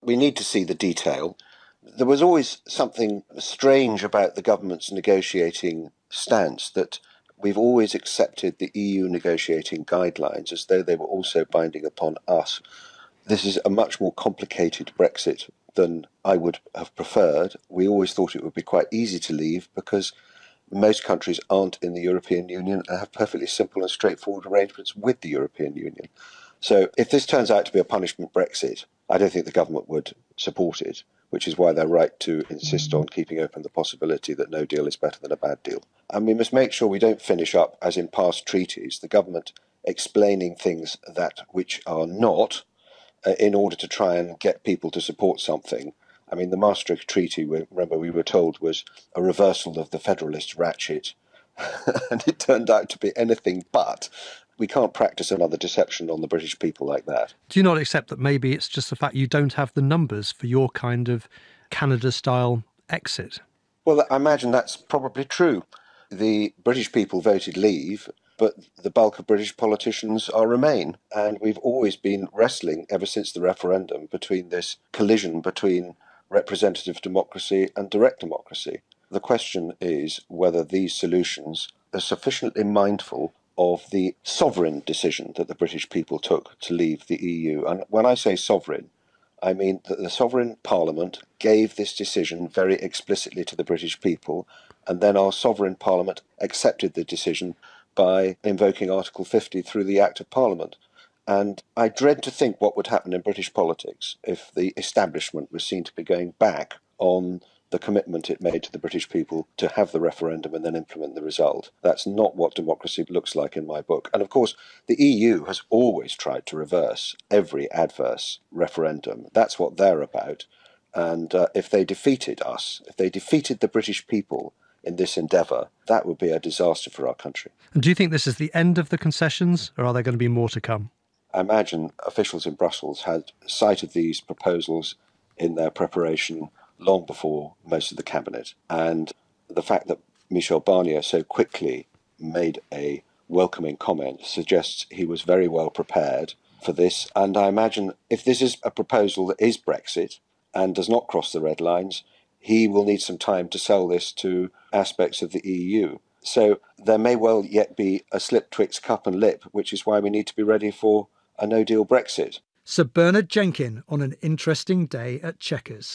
we need to see the detail. There was always something strange about the government's negotiating stance, that we've always accepted the EU negotiating guidelines as though they were also binding upon us. This is a much more complicated Brexit than I would have preferred. We always thought it would be quite easy to leave because most countries aren't in the European Union and have perfectly simple and straightforward arrangements with the European Union. So if this turns out to be a punishment Brexit, I don't think the government would support it, which is why they're right to insist on keeping open the possibility that no deal is better than a bad deal. And we must make sure we don't finish up, as in past treaties, the government explaining things that which are not, in order to try and get people to support something. I mean, the Maastricht Treaty, remember, we were told was a reversal of the Federalist ratchet, and it turned out to be anything but. We can't practice another deception on the British people like that. Do you not accept that maybe it's just the fact you don't have the numbers for your kind of Canada-style exit? Well, I imagine that's probably true. The British people voted leave, but the bulk of British politicians are Remain. And we've always been wrestling, ever since the referendum, between this collision between representative democracy and direct democracy. The question is whether these solutions are sufficiently mindful of the sovereign decision that the British people took to leave the EU. And when I say sovereign, I mean that the sovereign parliament gave this decision very explicitly to the British people, and then our sovereign parliament accepted the decision by invoking Article 50 through the Act of Parliament. And I dread to think what would happen in British politics if the establishment was seen to be going back on the commitment it made to the British people to have the referendum and then implement the result. That's not what democracy looks like in my book. And of course, the EU has always tried to reverse every adverse referendum. That's what they're about. And if they defeated us, if they defeated the British people in this endeavour, that would be a disaster for our country. And do you think this is the end of the concessions, or are there going to be more to come? I imagine officials in Brussels had sight of these proposals in their preparation long before most of the cabinet. And the fact that Michel Barnier so quickly made a welcoming comment suggests he was very well prepared for this. And I imagine if this is a proposal that is Brexit and does not cross the red lines, he will need some time to sell this to aspects of the EU. So there may well yet be a slip twixt cup and lip, which is why we need to be ready for a no-deal Brexit. Sir Bernard Jenkin on an interesting day at Chequers.